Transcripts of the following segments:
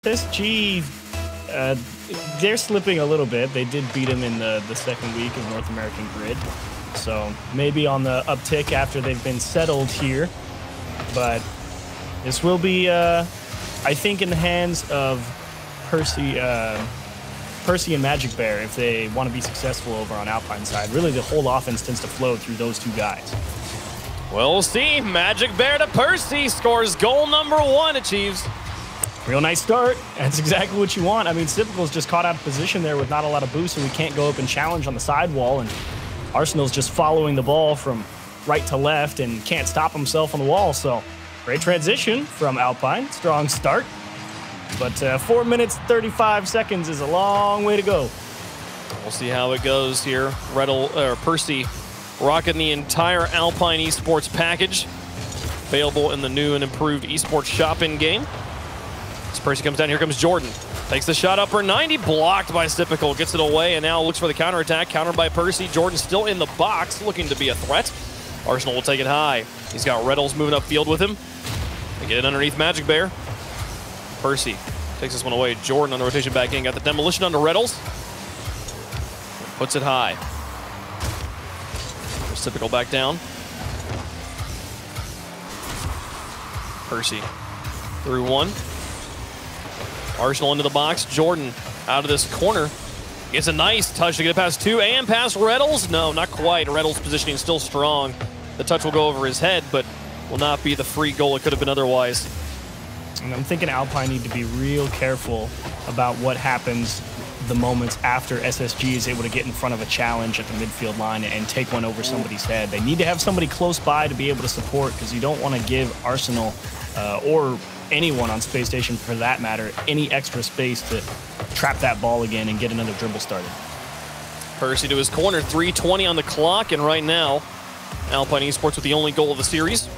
SSG, they're slipping a little bit. They did beat them in the second week of North American Grid. So maybe on the uptick after they've been settled here. But this will be, I think, in the hands of Percy and Magic Bear if they want to be successful over on Alpine side. Really, the whole offense tends to flow through those two guys. We'll see. Magic Bear to Percy scores goal number 1, achieves. Real nice start. That's exactly what you want. I mean, Sypical's just caught out of position there with not a lot of boost, so we can't go up and challenge on the sidewall. And Arsenal's just following the ball from right to left and can't stop himself on the wall. So great transition from Alpine. Strong start. But 4 minutes, 35 seconds is a long way to go. We'll see how it goes here. Percy rocking the entire Alpine Esports package. Available in the new and improved esports shopping game. As Percy comes down, here comes Jordan. Takes the shot upper 90, blocked by Sypical. Gets it away and now looks for the counterattack. Countered by Percy. Jordan still in the box, looking to be a threat. Arsenal will take it high. He's got Reddles moving upfield with him. They get it underneath Magic Bear. Percy takes this one away. Jordan on the rotation back in. Got the demolition onto Reddles. Puts it high. Sypical back down. Percy through one. Arsenal into the box. Jordan out of this corner. Gets a nice touch to get it past 2 and past Reddles. No, not quite. Reddles' positioning is still strong. The touch will go over his head, but will not be the free goal it could have been otherwise. And I'm thinking Alpine need to be real careful about what happens the moments after SSG is able to get in front of a challenge at the midfield line and take one over somebody's head. They need to have somebody close by to be able to support, because you don't want to give Arsenal or anyone on Space Station, for that matter, any extra space to trap that ball again and get another dribble started. Percy to his corner, 3:20 on the clock, and right now, Alpine Esports with the only goal of the series.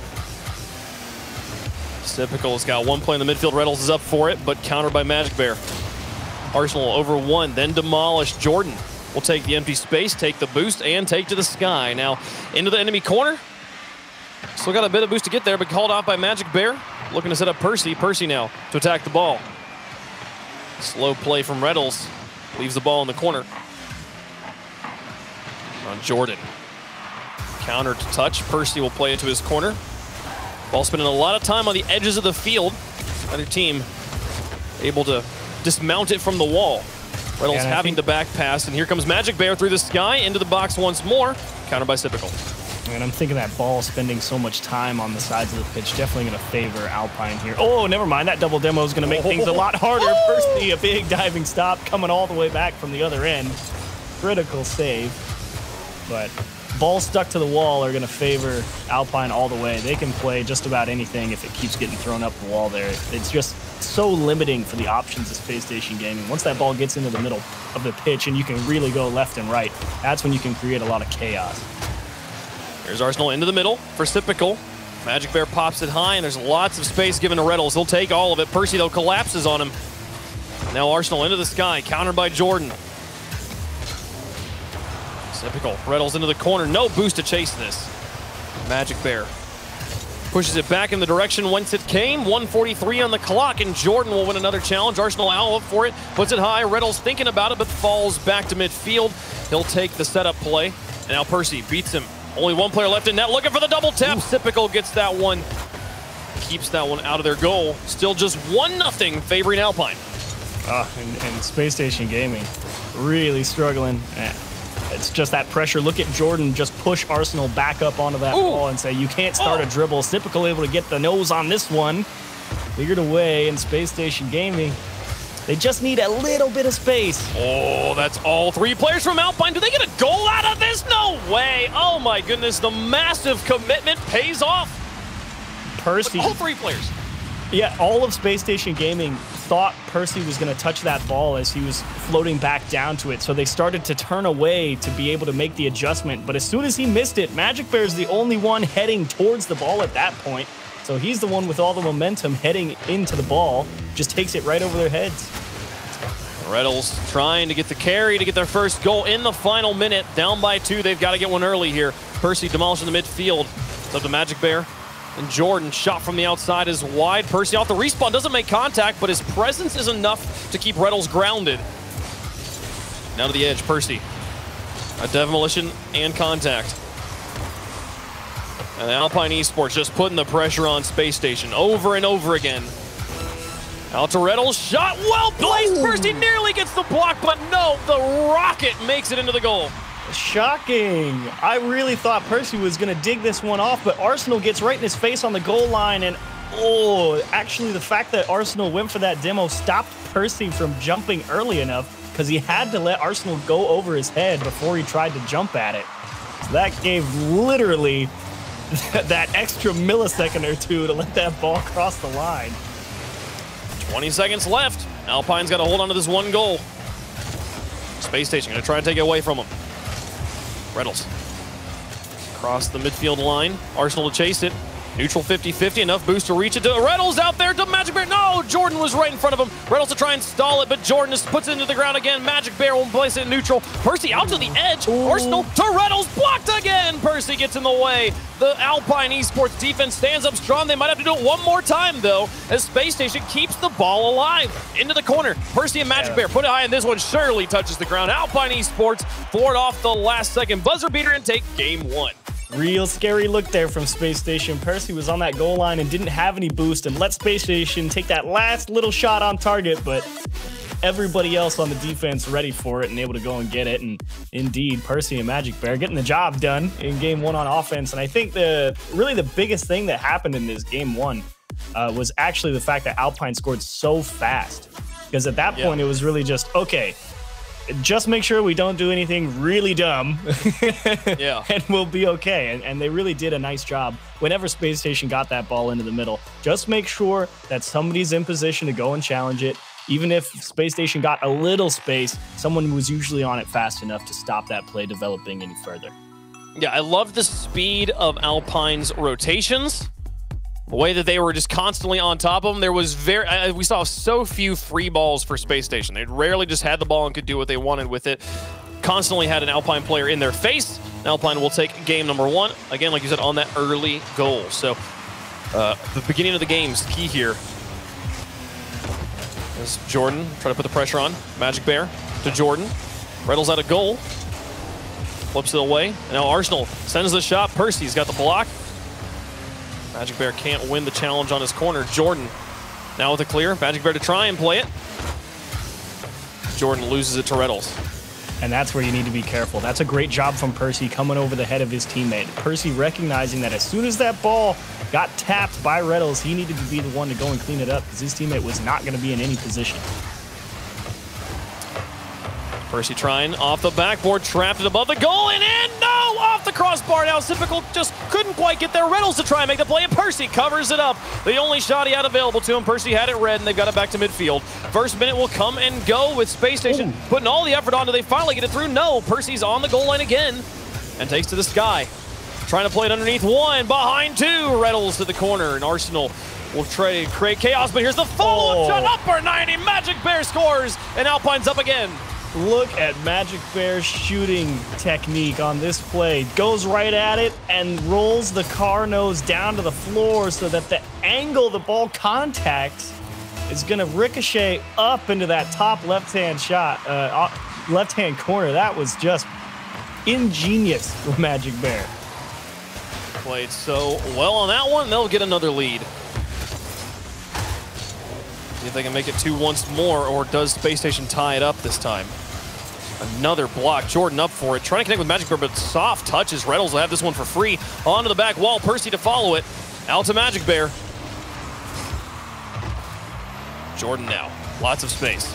Sypical's got one play in the midfield. Reddles is up for it, but countered by Magic Bear. Arsenal over 1, then demolished. Jordan will take the empty space, take the boost, and take to the sky. Now into the enemy corner. Still got a bit of boost to get there, but called off by Magic Bear. Looking to set up Percy. Percy now to attack the ball. Slow play from Reddles. Leaves the ball in the corner. On Jordan. Counter to touch. Percy will play it to his corner. Ball spending a lot of time on the edges of the field. Other team able to dismount it from the wall. Reddles having to back pass, and here comes Magic Bear through the sky, into the box once more. Countered by Sypical. And I'm thinking that ball spending so much time on the sides of the pitch definitely going to favor Alpine here. Oh, never mind. That double demo is going to make things a lot harder. Percy, a big diving stop coming all the way back from the other end. Critical save. But balls stuck to the wall are going to favor Alpine all the way. They can play just about anything if it keeps getting thrown up the wall there. It's just so limiting for the options of Space Station Gaming. Once that ball gets into the middle of the pitch and you can really go left and right, that's when you can create a lot of chaos. Here's Arsenal into the middle for Sypical. Magic Bear pops it high, and there's lots of space given to Reddles. He'll take all of it. Percy, though, collapses on him. Now Arsenal into the sky, countered by Jordan. Sypical, Reddles into the corner. No boost to chase this. Magic Bear pushes it back in the direction whence it came. 1:43 on the clock, and Jordan will win another challenge. Arsenal out up for it. Puts it high. Reddles thinking about it, but falls back to midfield. He'll take the setup play. And now Percy beats him. Only one player left in net, looking for the double tap. Sypical gets that one. Keeps that one out of their goal. Still just 1-0 favoring Alpine. And Space Station Gaming really struggling. It's just that pressure. Look at Jordan just push Arsenal back up onto that ball and say, you can't start a dribble. Sypical able to get the nose on this one. Figured away in Space Station Gaming. They just need a little bit of space. Oh, that's all 3 players from Alpine. Do they get a goal out of this? No way. Oh, my goodness. The massive commitment pays off. Percy. But all 3 players. Yeah, all of Space Station Gaming thought Percy was going to touch that ball as he was floating back down to it. So they started to turn away to be able to make the adjustment. But as soon as he missed it, Magic Bear is the only one heading towards the ball at that point. So he's the one with all the momentum heading into the ball. Just takes it right over their heads. Reddles trying to get the carry to get their first goal in the final minute. Down by 2. They've got to get one early here. Percy demolishing the midfield. It's up to Magic Bear. And Jordan, shot from the outside is wide. Percy off the respawn, doesn't make contact, but his presence is enough to keep Reynolds grounded. Now to the edge, Percy. A demolition and contact. And Alpine Esports just putting the pressure on Space Station over and over again. Out to Reynolds, shot well placed. Percy nearly gets the block, but no, the rocket makes it into the goal. Shocking. I really thought Percy was going to dig this one off, but Arsenal gets right in his face on the goal line. And, oh, actually the fact that Arsenal went for that demo stopped Percy from jumping early enough because he had to let Arsenal go over his head before he tried to jump at it. So that gave literally that extra millisecond or two to let that ball cross the line. 20 seconds left. Alpine's got to hold on to this one goal. Space Station going to try and take it away from him. Reynolds. Across the midfield line. Arsenal to chase it. Neutral 50-50. Enough boost to reach it to Reynolds out there to Magic Bear. No, Jordan was right in front of him. Reynolds to try and stall it, but Jordan just puts it into the ground again. Magic Bear will place it in neutral. Percy out to the edge. Arsenal to Reynolds. Blocked again. Percy gets in the way. The Alpine Esports defense stands up strong. They might have to do it one more time, though, as Space Station keeps the ball alive. Into the corner. Percy and Magic Bear put it high, and this one surely touches the ground. Alpine Esports forward off the last second buzzer beater and take game one. Real scary look there from Space Station. Percy was on that goal line and didn't have any boost and let Space Station take that last little shot on target, but everybody else on the defense ready for it and able to go and get it. And indeed, Percy and Magic Bear getting the job done in game one on offense. And I think really the biggest thing that happened in this game one was actually the fact that Alpine scored so fast. Because at that point, it was really just, okay, just make sure we don't do anything really dumb and we'll be okay. And they really did a nice job whenever Space Station got that ball into the middle. Just make sure that somebody's in position to go and challenge it. Even if Space Station got a little space, someone was usually on it fast enough to stop that play developing any further. Yeah, I love the speed of Alpine's rotations. The way that they were just constantly on top of them, there was we saw so few free balls for Space Station. They rarely just had the ball and could do what they wanted with it. Constantly had an Alpine player in their face. Alpine will take game number one. Again, like you said, on that early goal. So the beginning of the game is key here. As Jordan trying to put the pressure on. Magic Bear to Jordan. Reynolds out a goal. Flips it away. And now Arsenal sends the shot. Percy's got the block. Magic Bear can't win the challenge on his corner. Jordan now with a clear. Magic Bear to try and play it. Jordan loses it to Reynolds. And that's where you need to be careful. That's a great job from Percy coming over the head of his teammate. Percy recognizing that as soon as that ball got tapped by Reynolds, he needed to be the one to go and clean it up because his teammate was not going to be in any position. Percy trying off the backboard, trapped it above the goal, and in! No! Off the crossbar now. Sypical just couldn't quite get there. Reynolds to try and make the play, and Percy covers it up. The only shot he had available to him. Percy had it red, and they've got it back to midfield. First minute will come and go with Space Station putting all the effort on. Do they finally get it through? No. Percy's on the goal line again and takes to the sky. Trying to play it underneath one, behind two. Reynolds to the corner, and Arsenal will try to create chaos, but here's the follow-up shot. Upper 90. Magic Bear scores, and Alpine's up again. Look at Magic Bear's shooting technique on this play. Goes right at it and rolls the car nose down to the floor so that the angle the ball contacts is going to ricochet up into that top left-hand shot, left-hand corner. That was just ingenious for Magic Bear. Played so well on that one. They'll get another lead. See if they can make it 2 once more, or does Space Station tie it up this time? Another block. Jordan up for it. Trying to connect with Magic Bear, but soft touches. Reynolds will have this one for free. Onto the back wall. Percy to follow it. Out to Magic Bear. Jordan now. Lots of space.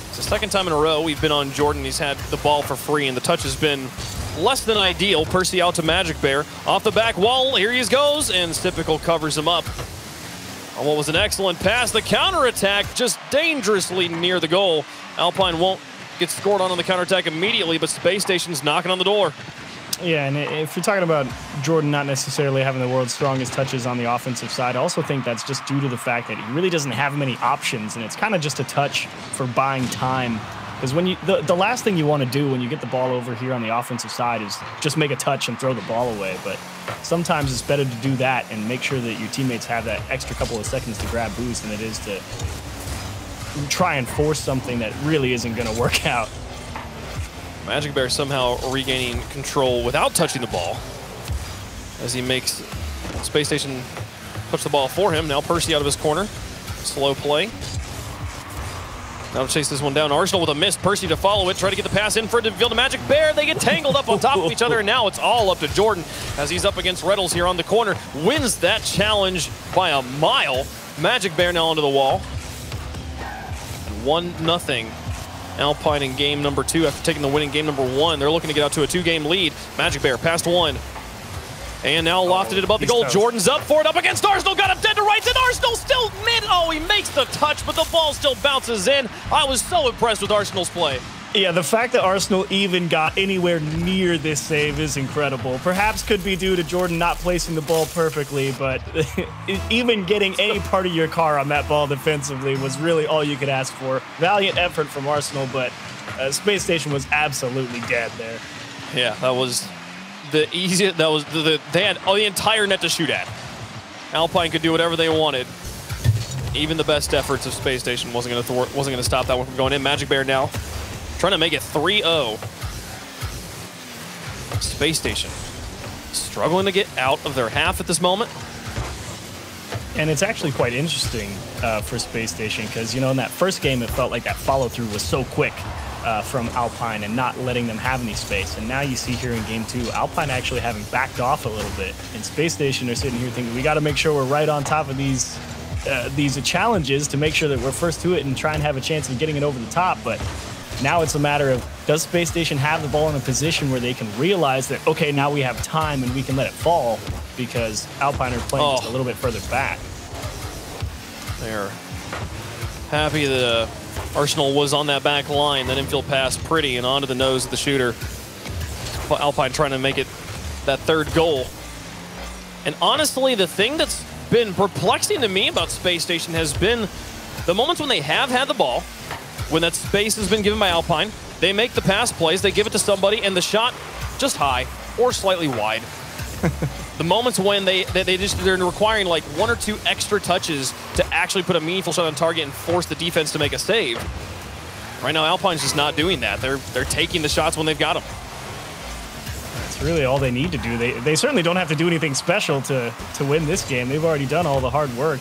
It's the second time in a row we've been on Jordan. He's had the ball for free, and the touch has been less than ideal. Percy out to Magic Bear. Off the back wall. Here he goes, and Sypical covers him up. On what was an excellent pass. The counterattack just dangerously near the goal. Alpine won't get scored on the counterattack immediately, but Space Station's knocking on the door. Yeah, and if you're talking about Jordan not necessarily having the world's strongest touches on the offensive side, I also think that's just due to the fact that he really doesn't have many options, and it's kind of just a touch for buying time Because when you the last thing you want to do when you get the ball over here on the offensive side is just make a touch and throw the ball away. But sometimes it's better to do that and make sure that your teammates have that extra couple of seconds to grab boost than it is to try and force something that really isn't going to work out. Magic Bear somehow regaining control without touching the ball as he makes Space Station touch the ball for him. Now Percy out of his corner. Slow play. Now to chase this one down. Arsenal with a miss. Percy to follow it. Try to get the pass in for DeVille to Magic Bear. They get tangled up on top of each other, and now it's all up to Jordan as he's up against Reddles here on the corner. Wins that challenge by a mile. Magic Bear now onto the wall. 1-0. Alpine in game number 2 after taking the win in game number 1. They're looking to get out to a 2-game lead. Magic Bear past 1. And now lofted it above the goal. Jordan's up for it, up against Arsenal. Got him dead to rights, and Arsenal still mid. Oh, he makes the touch, but the ball still bounces in. I was so impressed with Arsenal's play. Yeah, the fact that Arsenal even got anywhere near this save is incredible. Perhaps could be due to Jordan not placing the ball perfectly, but even getting any part of your car on that ball defensively was really all you could ask for. Valiant effort from Arsenal, but Space Station was absolutely dead there. Yeah, that was the easiest. That was they had the entire net to shoot at. Alpine could do whatever they wanted. Even the best efforts of Space Station wasn't going to stop that one from going in. Magic Bear now trying to make it 3-0. Space Station struggling to get out of their half at this moment. And it's actually quite interesting for Space Station because, you know, in that first game, it felt like that follow-through was so quick from Alpine and not letting them have any space. And now you see here in game 2, Alpine actually having backed off a little bit. And Space Station are sitting here thinking, we got to make sure we're right on top of these challenges to make sure that we're first to it and try and have a chance of getting it over the top. But now it's a matter of, does Space Station have the ball in a position where they can realize that, okay, now we have time and we can let it fall because Alpine are playing just a little bit further back. They're happy that Arsenal was on that back line. That infield pass pretty and onto the nose of the shooter. Alpine trying to make it that third goal. And honestly, the thing that's been perplexing to me about Space Station has been the moments when they have had the ball, when that space has been given by Alpine, they make the pass plays, they give it to somebody, and the shot just high or slightly wide. The moments when they're requiring like 1 or 2 extra touches to actually put a meaningful shot on target and force the defense to make a save. Right now, Alpine's just not doing that. They're taking the shots when they've got them. That's really all they need to do. They certainly don't have to do anything special to win this game. They've already done all the hard work.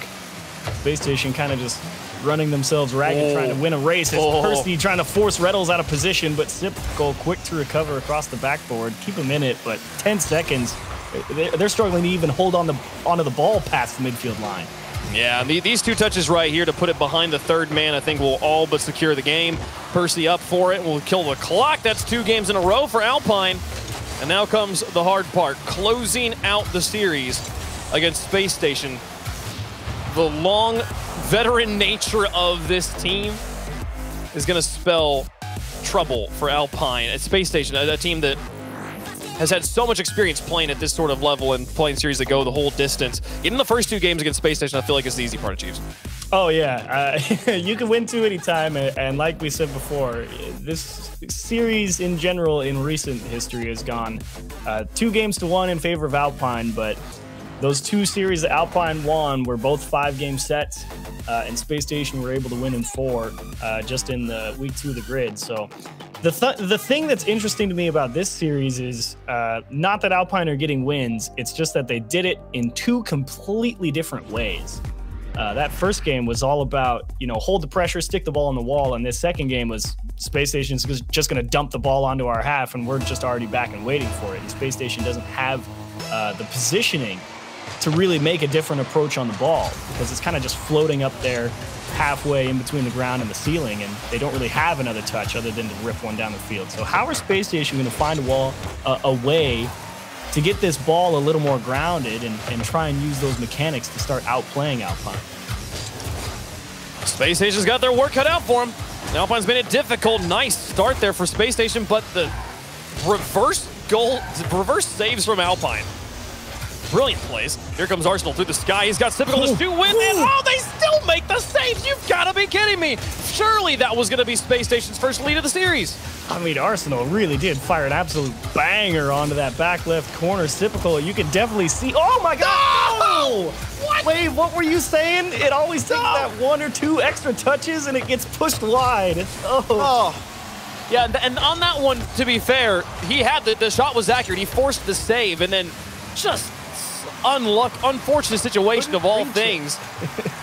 Space Station kind of just running themselves ragged, trying to win a race. It's Percy trying to force Reddles out of position, but Sipko quick to recover across the backboard, keep him in it, but 10 seconds. They're struggling to even hold onto the ball past the midfield line. Yeah, these 2 touches right here to put it behind the third man, I think will all but secure the game. Percy up for it, will kill the clock. That's 2 games in a row for Alpine. And now comes the hard part, closing out the series against Space Station. The long veteran nature of this team is going to spell trouble for Alpine at Space Station, a team that has had so much experience playing at this sort of level and playing series that go the whole distance. In the first 2 games against Space Station, I feel like it's the easy part of Chiefs. Oh, yeah. You can win 2 anytime, and like we said before, this series in general in recent history has gone 2 games to 1 in favor of Alpine, but those 2 series that Alpine won were both 5-game sets, and Space Station were able to win in 4 just in the week 2 of the grid. So the thing that's interesting to me about this series is not that Alpine are getting wins, it's just that they did it in 2 completely different ways. That first game was all about, hold the pressure, stick the ball on the wall, and this second game was Space Station's just going to dump the ball onto our half, and we're just already back and waiting for it. And Space Station doesn't have the positioning to really make a different approach on the ball because it's kind of just floating up there halfway in between the ground and the ceiling, and they don't really have another touch other than to rip one down the field. So how are Space Station going to find a way to get this ball a little more grounded and try and use those mechanics to start outplaying Alpine? Space Station's got their work cut out for them. Alpine's made it difficult. Nice start there for Space Station, but the reverse saves from Alpine. Brilliant plays. Here comes Arsenal through the sky. He's got Sipko to shoot with, and they still make the saves. You've got to be kidding me. surely that was going to be Space Station's first lead of the series. I mean, Arsenal really did fire an absolute banger onto that back left corner. Typical. You could definitely see. Oh my God! No! What? Wait, what were you saying? It always takes that 1 or 2 extra touches and it gets pushed wide. Oh. Yeah, and on that one, to be fair, he had the shot was accurate. He forced the save, and then just unfortunate situation of all things.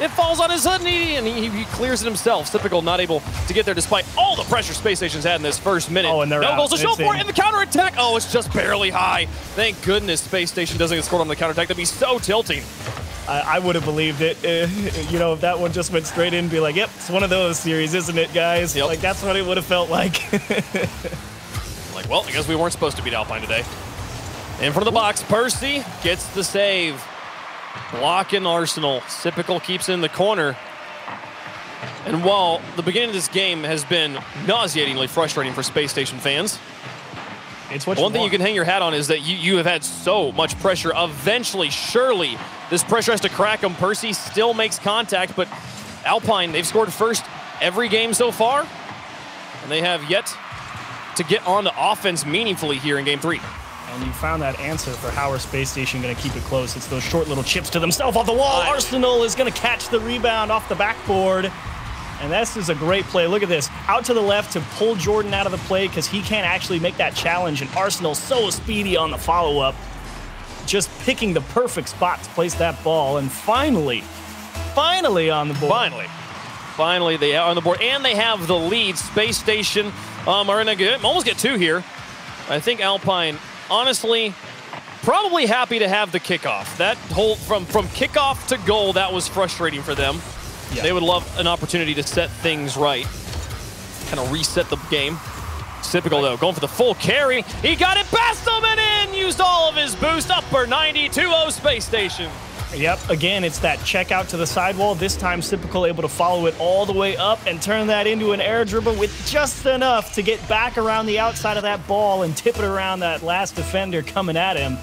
It falls on his hood, and he clears it himself. Typical, not able to get there despite all the pressure Space Station's had in this first minute. Oh, and they're no out. goals to show for it in the counterattack. Oh, it's just barely high. Thank goodness Space Station doesn't get scored on the counterattack. That'd be so tilting. I would have believed it. You know, if that one just went straight in, be like, yep, it's one of those series, isn't it, guys? Yep. Like, that's what it would have felt like. Like, well, I guess we weren't supposed to beat Alpine today. In front of the box, Percy gets the save. Blocking Arsenal. Sypical keeps it in the corner. And while the beginning of this game has been nauseatingly frustrating for Space Station fans, it's what one thing you can hang your hat on is that you have had so much pressure. Eventually, surely, this pressure has to crack him. Percy still makes contact, but Alpine, they've scored first every game so far, and they have yet to get on the offense meaningfully here in Game 3. And you found that answer for how are Space Station going to keep it close. It's those short little chips to themselves off the wall. Arsenal is going to catch the rebound off the backboard. And this is a great play. Look at this. Out to the left to pull Jordan out of the play because he can't actually make that challenge. And Arsenal so speedy on the follow-up. Just picking the perfect spot to place that ball. And finally on the board. Finally, they are on the board. And they have the lead. Space Station are in a good, almost get 2 here. I think Alpine, honestly, probably happy to have the kickoff. That whole, from kickoff to goal, that was frustrating for them. Yeah. They would love an opportunity to set things right. Kind of reset the game. Typical, though, going for the full carry. He got it past him and in! Used all of his boost. Upper 90-2-0 Space Station. Yep, again, it's that check out to the sidewall. This time, Sypical able to follow it all the way up and turn that into an air dribble with just enough to get back around the outside of that ball and tip it around that last defender coming at him.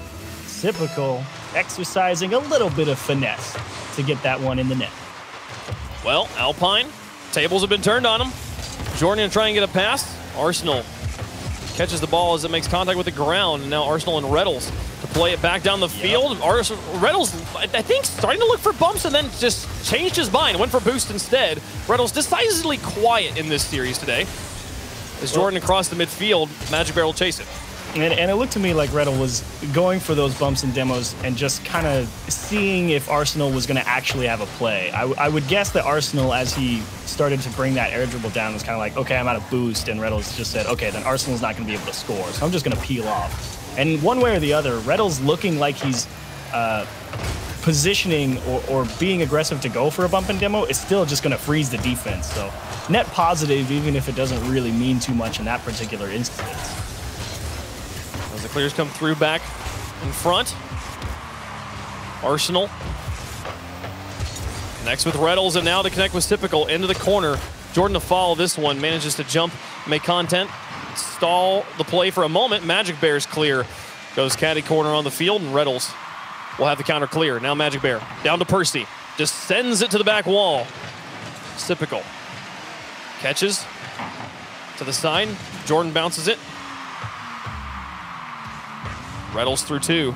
Sypical exercising a little bit of finesse to get that one in the net. Well, Alpine, tables have been turned on him. Jordan to try and get a pass. Arsenal catches the ball as it makes contact with the ground. And now Arsenal and Reddles to play it back down the field. Reddles, I think, starting to look for bumps and then just changed his mind. Went for boost instead. Reddles decisively quiet in this series today. As Jordan across the midfield, Magic Bear will chase it. And it looked to me like Reddle was going for those bumps and demos and just kind of seeing if Arsenal was going to actually have a play. I would guess that Arsenal, as he started to bring that air dribble down, was kind of like, okay, I'm out of boost. And Reddles just said, okay, then Arsenal's not going to be able to score, so I'm just going to peel off. And one way or the other, Reddle's looking like he's positioning or being aggressive to go for a bump and demo is still just going to freeze the defense. So net positive, even if it doesn't really mean too much in that particular instance. As the clears come through back in front. Arsenal connects with Reddles, and now to connect with Sypical into the corner. Jordan to follow this one, manages to jump, make content, stall the play for a moment. Magic Bear's clear. Goes caddy corner on the field, and Reddles will have the counter clear. Now Magic Bear down to Percy. Just sends it to the back wall. Sypical catches to the side. Jordan bounces it. Reddles through 2.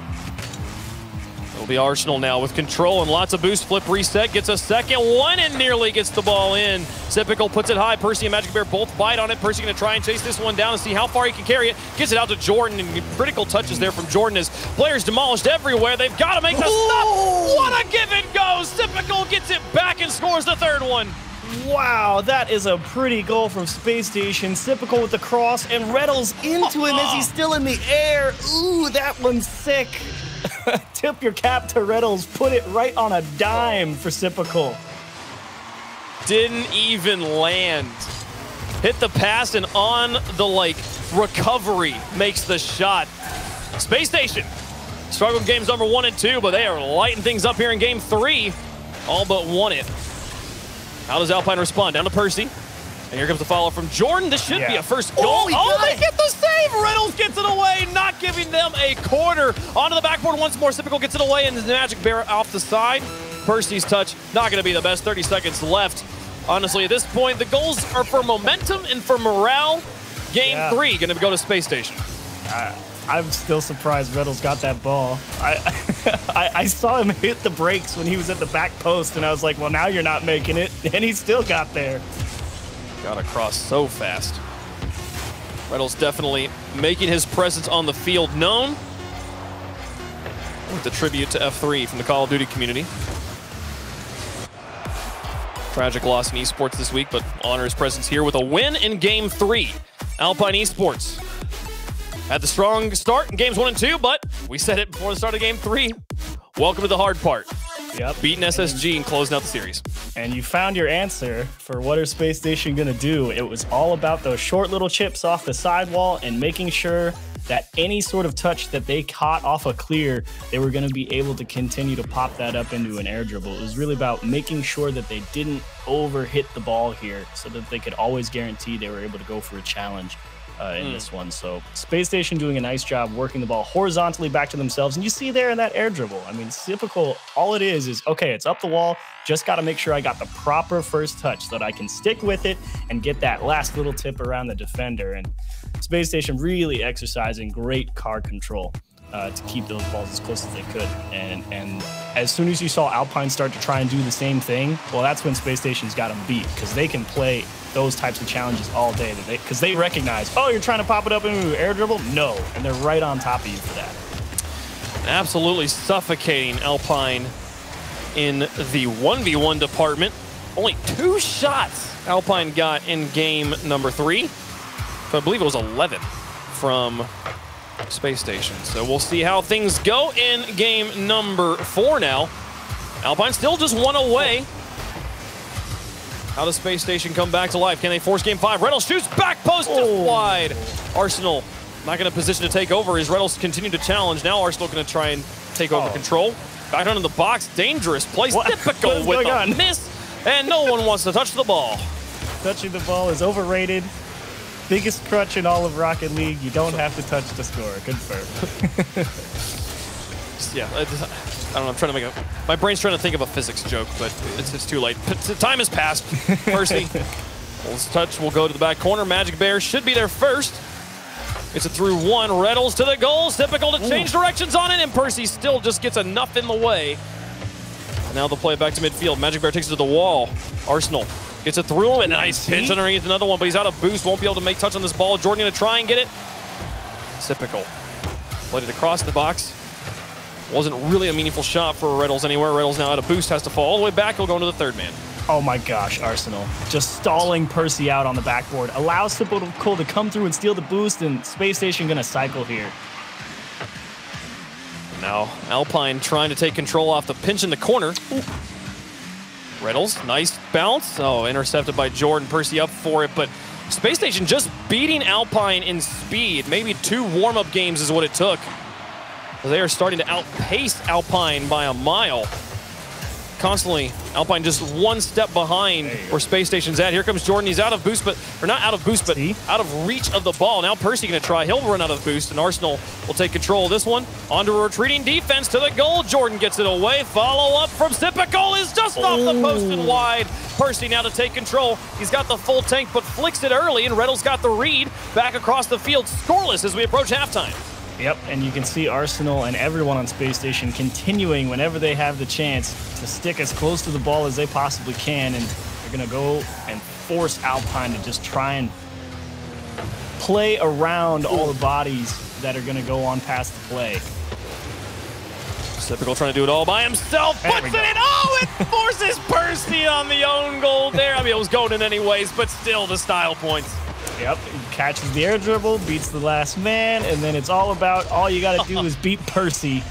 It'll be Arsenal now with control and lots of boost. Flip reset, gets a second one and nearly gets the ball in. Sypical puts it high. Percy and Magic Bear both bite on it. Percy going to try and chase this one down and see how far he can carry it. Gets it out to Jordan, and critical touches there from Jordan as players demolished everywhere. They've got to make the stop. What a give and go. Sypical gets it back and scores the 3rd one. Wow, that is a pretty goal from Space Station. Sypical with the cross and Reddles into him as he's still in the air. Ooh, that one's sick. Tip your cap to Reddles. Put it right on a dime for Sypical. Didn't even land. Hit the pass and on the recovery makes the shot. Space Station struggled games number 1 and 2, but they are lighting things up here in game 3. All but won it. How does Alpine respond? Down to Percy. And here comes the follow from Jordan. This should be a first goal. They get the save. Reynolds gets it away, not giving them a quarter. Onto the backboard once more. Sypical gets it away, and the Magic Bear off the side. Percy's touch, not going to be the best. 30 seconds left. Honestly, at this point, the goals are for momentum and for morale. Game 3 going to go to Space Station. I'm still surprised Reynolds got that ball. I saw him hit the brakes when he was at the back post, and I was like, well, now you're not making it. And he still got there. Got across so fast. Reynolds definitely making his presence on the field known. With the tribute to F3 from the Call of Duty community. Tragic loss in esports this week, but honor his presence here with a win in Game 3. Alpine Esports had the strong start in Games 1 and 2, but we said it before the start of Game 3. Welcome to the hard part. Yep. Beating SSG and closing out the series. And you found your answer for what is Space Station going to do. It was all about those short little chips off the sidewall and making sure that any sort of touch that they caught off a clear, they were going to be able to continue to pop that up into an air dribble. It was really about making sure that they didn't over hit the ball here so that they could always guarantee they were able to go for a challenge in this one. So Space Station doing a nice job working the ball horizontally back to themselves. And you see there in that air dribble, I mean, typical, all it is, okay, it's up the wall. Just got to make sure I got the proper first touch so that I can stick with it and get that last little tip around the defender. And Space Station really exercising great card control to keep those balls as close as they could. And as soon as you saw Alpine start to try and do the same thing, well, that's when Space Station's got them beat, because they can play those types of challenges all day, because they recognize, oh, you're trying to pop it up into an air dribble? No, and they're right on top of you for that. Absolutely suffocating Alpine in the 1v1 department. Only 2 shots Alpine got in game number 3. So I believe it was 11 from Space Station. So we'll see how things go in game number 4 now. Alpine still just 1 away. How does Space Station come back to life? Can they force game 5? Reynolds shoots back post wide. Arsenal not going to position to take over as Reynolds continue to challenge. Now Arsenal going to try and take over control. Back down in the box. Dangerous place. Typical with a miss. And no one wants to touch the ball. Touching the ball is overrated. Biggest crutch in all of Rocket League. You don't have to touch to score. Confirm. Yeah, I don't know. I'm trying to make my brain's trying to think of a physics joke, but it's too late. Time has passed. Percy, this touch will go to the back corner. Magic Bear should be there first. It's a through 1. Reynolds to the goal. Typical to change directions on it, and Percy still just gets enough in the way. And now they'll play it back to midfield. Magic Bear takes it to the wall. Arsenal gets it through him, and a nice pinch underneath another one, but he's out of boost. Won't be able to make touch on this ball. Jordan gonna try and get it. Typical. Played it across the box. Wasn't really a meaningful shot for Reynolds anywhere. Reynolds now out of boost, has to fall all the way back. He'll go into the 3rd man. Oh my gosh, Arsenal. Just stalling Percy out on the backboard. Allows Typical to come through and steal the boost, and Space Station gonna cycle here. Now Alpine trying to take control off the pinch in the corner. Reynolds, nice bounce. Oh, intercepted by Jordan. Percy up for it, but Space Station just beating Alpine in speed. Maybe 2 warm-up games is what it took. They are starting to outpace Alpine by a mile. Constantly, Alpine just 1 step behind where Space Station's at. Here comes Jordan. He's out of boost, but not out of boost, but out of reach of the ball. Now Percy going to try. He'll run out of boost, and Arsenal will take control of this one. Onto a retreating defense to the goal. Jordan gets it away. Follow up from Typical is just off the post and wide. Percy now to take control. He's got the full tank, but flicks it early, and Reynolds got the read. Back across the field, scoreless as we approach halftime. Yep, and you can see Arsenal and everyone on Space Station continuing whenever they have the chance to stick as close to the ball as they possibly can, and they're going to go and force Alpine to just try and play around all the bodies that are going to go on past the play. Typical trying to do it all by himself. Puts it in. Oh, it forces Percy on the own goal there. I mean, it was going in anyways, but still the style points. Yep, he catches the air dribble, beats the last man, and then it's all about all you got to do is beat Percy.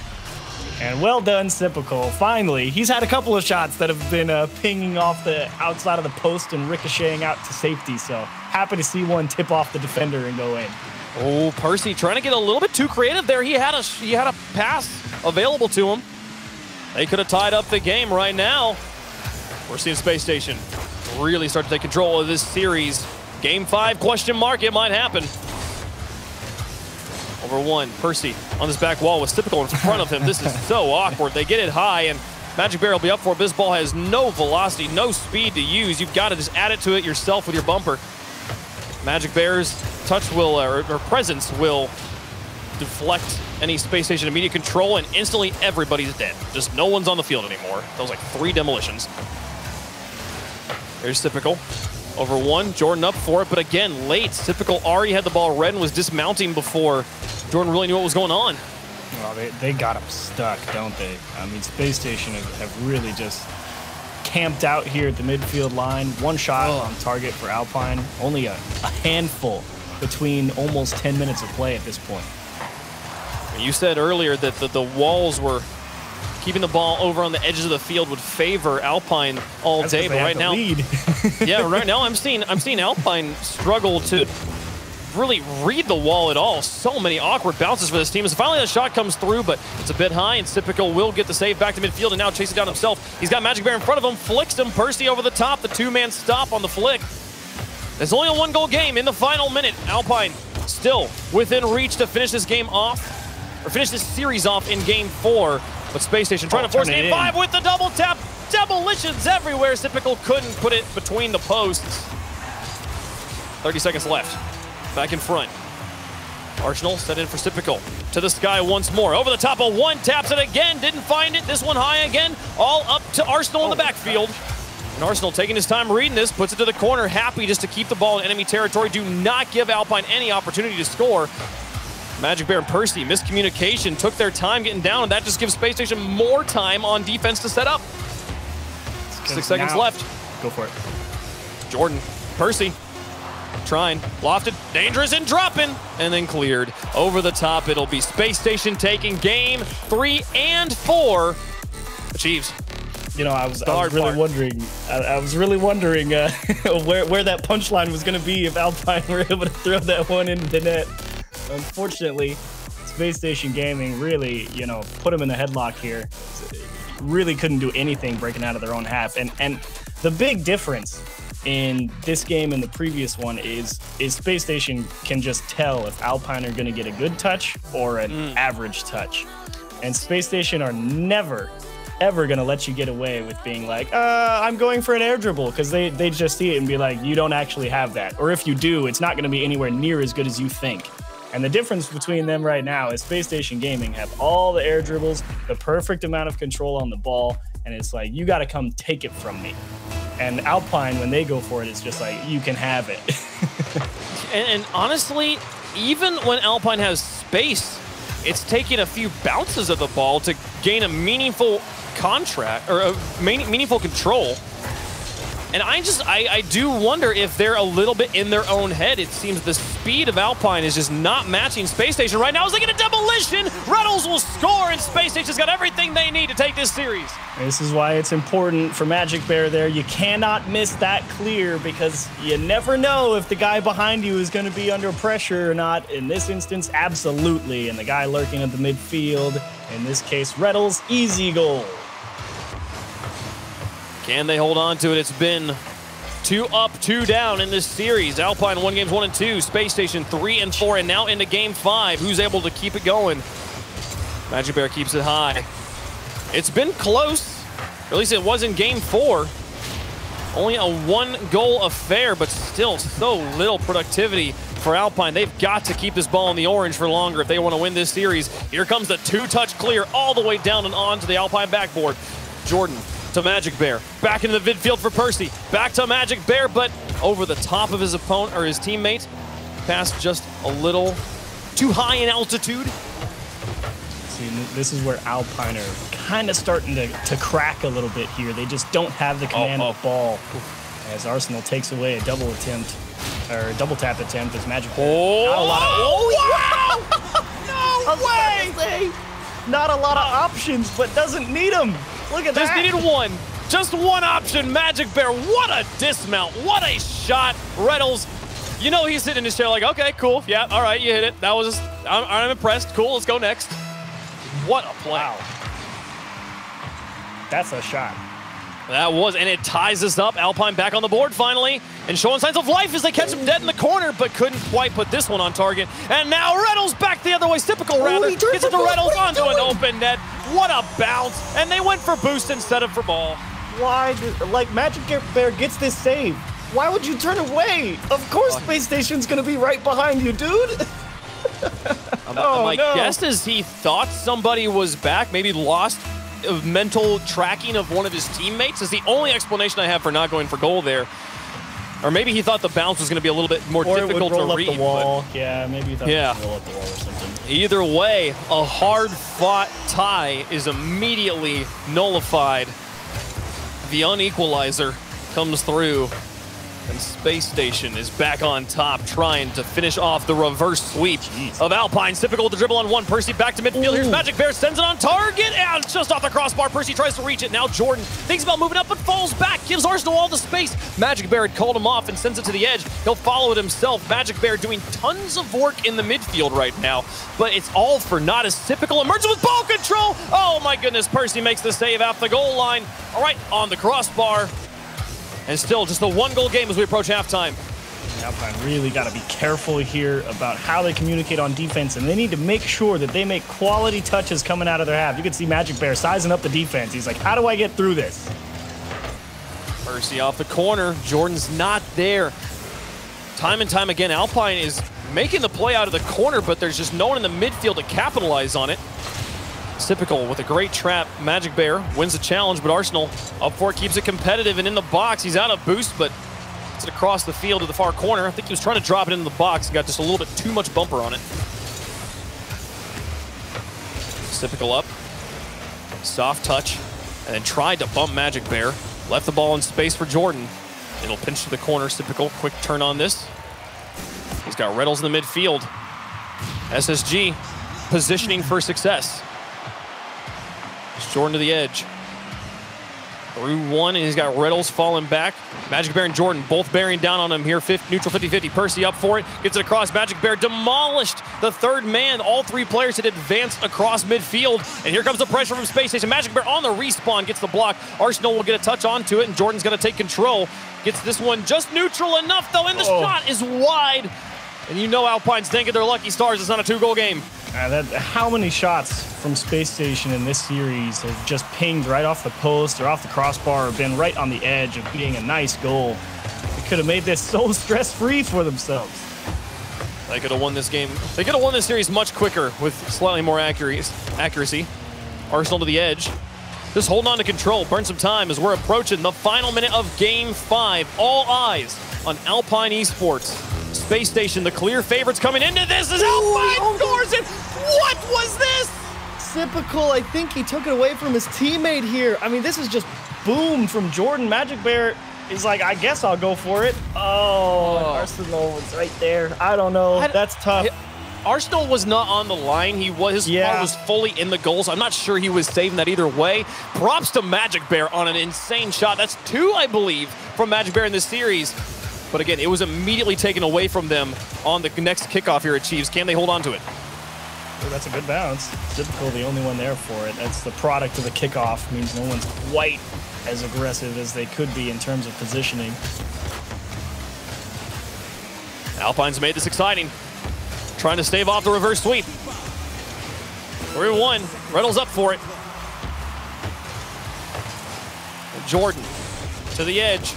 And well done, Typical. Finally, he's had a couple of shots that have been pinging off the outside of the post and ricocheting out to safety, so happy to see one tip off the defender and go in. Oh, Percy trying to get a little bit too creative there. He had a pass available to him. They could have tied up the game right now. We're seeing Space Station really start to take control of this series. Game 5, question mark, it might happen. Over 1, Percy on this back wall with Typical in front of him. This is so awkward. They get it high, and Magic Bear will be up for it. This ball has no velocity, no speed to use. You've got to just add it to it yourself with your bumper. Magic Bear's touch will, or presence will deflect any Space Station immediate control, and instantly everybody's dead. Just no one's on the field anymore. That was like 3 demolitions. There's Typical. Over 1, Jordan up for it, but again, late. Typical already had the ball red and was dismounting before Jordan really knew what was going on. Well, they got him stuck, don't they? I mean, Space Station have really just camped out here at the midfield line. 1 shot on target for Alpine. Only a handful between almost 10 minutes of play at this point. You said earlier that the walls were keeping the ball over on the edges of the field would favor Alpine all day, but right now, yeah, right now I'm seeing Alpine struggle to really read the wall at all. So many awkward bounces for this team. So finally the shot comes through, but it's a bit high, and Typical will get the save back to midfield and now chase it down himself. He's got Magic Bear in front of him, flicks him, Percy over the top, the 2-man stop on the flick. There's only a 1-goal game in the final minute. Alpine still within reach to finish this game off, or finish this series off in game 4, but Space Station trying to force game 5 with the double tap. Demolitions everywhere. Typical couldn't put it between the posts. 30 seconds left. Back in front. Arsenal set in for Typical. To the sky once more. Over the top of 1, taps it again. Didn't find it. This one high again. All up to Arsenal in the backfield. And Arsenal taking his time reading this, puts it to the corner, happy just to keep the ball in enemy territory. Do not give Alpine any opportunity to score. Magic Bear and Percy, miscommunication, took their time getting down, and that just gives Space Station more time on defense to set up. 6 seconds left. Go for it. Jordan, Percy, trying, lofted, dangerous and dropping, and then cleared. Over the top, it'll be Space Station taking game 3 and 4. Achieves. You know, I was really wondering where that punchline was going to be if Alpine were able to throw that one into the net. Unfortunately, Space Station Gaming really, you know, put them in the headlock here. Really couldn't do anything breaking out of their own half. And the big difference in this game and the previous one is Space Station can just tell if Alpine are going to get a good touch or an average touch. And Space Station are never, ever going to let you get away with being like, I'm going for an air dribble, because they just see it and be like, you don't actually have that. Or if you do, it's not going to be anywhere near as good as you think. And the difference between them right now is Space Station Gaming have all the air dribbles, the perfect amount of control on the ball, and it's like, you got to come take it from me. And Alpine, when they go for it, it's just like, you can have it. and honestly, even when Alpine has space, it's taking a few bounces of the ball to gain a meaningful contract, or a meaningful control. And I do wonder if they're a little bit in their own head. It seems the speed of Alpine is just not matching Space Station right now. As they get a demolition, Reynolds will score, and Space Station's got everything they need to take this series. This is why it's important for Magic Bear there. You cannot miss that clear, because you never know if the guy behind you is going to be under pressure or not. In this instance, absolutely. And the guy lurking at the midfield, in this case, Reynolds, easy goal. Can they hold on to it? It's been 2 up, 2 down in this series. Alpine won games 1 and 2, Space Station 3 and 4, and now into game 5. Who's able to keep it going? Magic Bear keeps it high. It's been close, or at least it was in game 4. Only a 1-goal affair, but still so little productivity for Alpine. They've got to keep this ball in the orange for longer if they want to win this series. Here comes the 2-touch clear all the way down and on to the Alpine backboard. Jordan to Magic Bear, back into the midfield for Percy, back to Magic Bear, but over the top of his opponent, or his teammate, passed just a little too high in altitude. See, this is where Alpine are kind of starting to crack a little bit here. They just don't have the command of the ball. As Arsenal takes away a double attempt, or a double tap attempt as Magic Bear. Not a lot of options, but doesn't need them. Look at that. Just needed one. Just one option. Magic Bear. What a dismount. What a shot. Reynolds, you know he's sitting in his chair like, okay, cool. Yeah, all right, you hit it. That was, I'm impressed. Cool, let's go next. What a play. Wow. That's a shot. That was, and it ties us up. Alpine back on the board finally, and showing signs of life as they catch him dead in the corner, but couldn't quite put this one on target. And now Reynolds back the other way. Typical, rather. Gets it to Reynolds onto an open net. What a bounce. And they went for boost instead of for ball. Why? Like, Magic Bear gets this save. Why would you turn away? Of course Space Station's going to be right behind you, dude. My guess is he thought somebody was back, maybe lost mental tracking of one of his teammates. Is the only explanation I have for not going for goal there. Or maybe he thought the bounce was going to be a little bit more difficult to read. Up the wall. Yeah, maybe he thought it would roll up the wall or something. Either way, a hard-fought tie is immediately nullified. The unequalizer comes through, and Space Station is back on top, trying to finish off the reverse sweep of Alpine. Typical with the dribble on one. Percy back to midfield. Here's Magic Bear, sends it on target, and just off the crossbar. Percy tries to reach it. Now Jordan thinks about moving up, but falls back, gives Arsenal all the space. Magic Bear had called him off and sends it to the edge. He'll follow it himself. Magic Bear doing tons of work in the midfield right now, but it's all for naught as Typical emerges with ball control. Oh my goodness, Percy makes the save off the goal line. All right, on the crossbar. And still just a one-goal game as we approach halftime. Alpine really got to be careful here about how they communicate on defense, and they need to make sure that they make quality touches coming out of their half. You can see Magic Bear sizing up the defense. He's like, how do I get through this? Percy off the corner. Jordan's not there. Time and time again, Alpine is making the play out of the corner, but there's just no one in the midfield to capitalize on it. Typical with a great trap. Magic Bear wins the challenge, but Arsenal up for it, keeps it competitive, and in the box, he's out of boost, but it's across the field to the far corner. I think he was trying to drop it into the box and got just a little bit too much bumper on it. Typical up. Soft touch, and then tried to bump Magic Bear. Left the ball in space for Jordan. It'll pinch to the corner. Typical quick turn on this. He's got Reynolds in the midfield. SSG positioning for success. Jordan to the edge. Through one, and he's got Reynolds falling back. Magic Bear and Jordan both bearing down on him here. Neutral 50-50. Percy up for it. Gets it across. Magic Bear demolished the third man. All three players had advanced across midfield. And here comes the pressure from Space Station. Magic Bear on the respawn gets the block. Arsenal will get a touch onto it, and Jordan's going to take control. Gets this one just neutral enough, though, and the shot is wide. And you know Alpine's thinking they're lucky stars. It's not a two-goal game. How many shots from Space Station in this series have just pinged right off the post or off the crossbar or been right on the edge of being a nice goal? They could have made this so stress-free for themselves. They could have won this game. They could have won this series much quicker with slightly more accuracy. Arsenal to the edge. Just holding on to control, burn some time as we're approaching the final minute of Game 5. All eyes on Alpine Esports. Space Station, the clear favorites coming into this as Alpine scores it. What was this? Typical, I think he took it away from his teammate here. I mean, this is just boom from Jordan. Magic Bear is like, I guess I'll go for it. Oh. Arsenal was right there. I don't know. That's tough. Arsenal was not on the line. His ball was fully in the goals. I'm not sure he was saving that either way. Props to Magic Bear on an insane shot. That's two, I believe, from Magic Bear in this series. But again, it was immediately taken away from them on the next kickoff here at Chiefs. Can they hold on to it? Oh, that's a good bounce. Typical, the only one there for it. That's the product of the kickoff. Means no one's quite as aggressive as they could be in terms of positioning. Alpine's made this exciting. Trying to stave off the reverse sweep. 3-1. Reynolds up for it. And Jordan to the edge.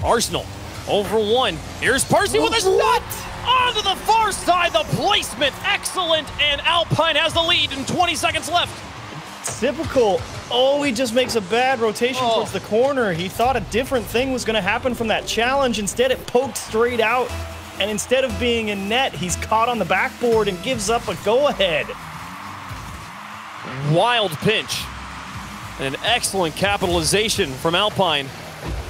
Arsenal over one. Here's Percy with a shot onto the far side. The placement excellent, and Alpine has the lead in 20 seconds left. Typical. Oh, he just makes a bad rotation towards the corner. He thought a different thing was going to happen from that challenge. Instead, it poked straight out. And instead of being in net, he's caught on the backboard and gives up a go-ahead. Wild pinch. And an excellent capitalization from Alpine.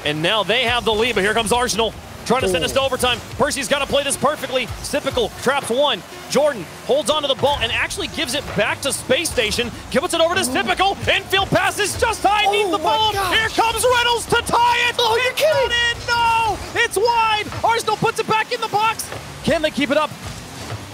And now they have the lead, but here comes Arsenal. Trying to send us to overtime. Percy's got to play this perfectly. Typical traps one. Jordan holds onto the ball and actually gives it back to Space Station. Gives it over to Typical. Infield passes just high. Needs the ball. Here comes Reynolds to tie it. Oh, you're kidding. No, it's wide. Arsenal puts it back in the box. Can they keep it up?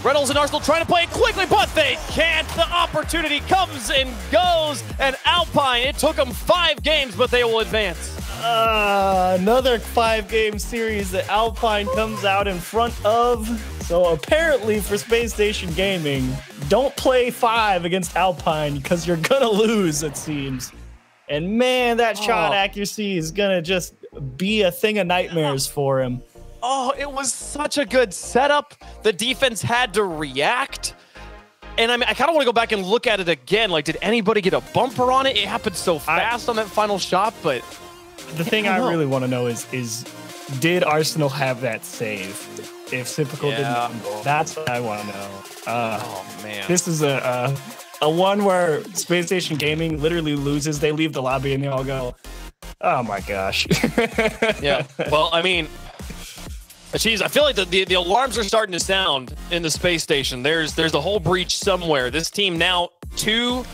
Reynolds and Arsenal trying to play it quickly, but they can't. The opportunity comes and goes. And Alpine, it took them 5 games, but they will advance. Another 5-game series that Alpine comes out in front of. So apparently for Space Station Gaming, don't play 5 against Alpine because you're going to lose, it seems. And man, that shot accuracy is going to just be a thing of nightmares for him. Oh, it was such a good setup. The defense had to react. And I mean, I kind of want to go back and look at it again. Like, did anybody get a bumper on it? It happened so fast on that final shot, but the thing I really want to know is did Arsenal have that save? If Sypical didn't goal, that's what I want to know. Oh man, this is a one where Space Station Gaming literally loses. They leave the lobby and they all go, "Oh my gosh." Yeah. Well, I mean, geez, I feel like the alarms are starting to sound in the space station. There's a whole breach somewhere. This team now 2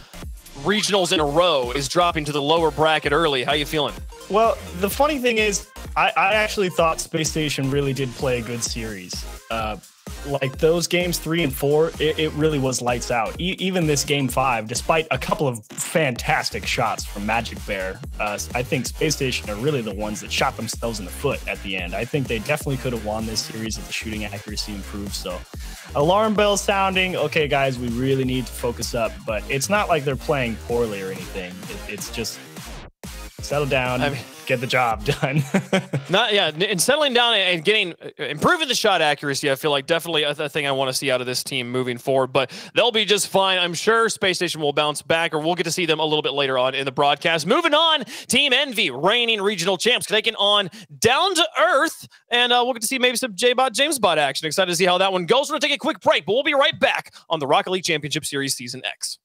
regionals in a row is dropping to the lower bracket early. How you feeling? Well, the funny thing is, I actually thought Space Station really did play a good series. Like those games 3 and 4, it really was lights out. Even this game 5, despite a couple of fantastic shots from Magic Bear, I think Space Station are really the ones that shot themselves in the foot at the end. I think they definitely could have won this series if the shooting accuracy improved. So alarm bell sounding. Okay, guys, we really need to focus up, but it's not like they're playing poorly or anything. It's just settle down, get the job done. And settling down and improving the shot accuracy, I feel like definitely a thing I want to see out of this team moving forward, but they'll be just fine. I'm sure Space Station will bounce back, or we'll get to see them a little bit later on in the broadcast. Moving on, Team Envy, reigning regional champs, taking on Down to Earth, and we'll get to see maybe some J-Bot, James-Bot action. Excited to see how that one goes. We're going to take a quick break, but we'll be right back on the Rocket League Championship Series Season X.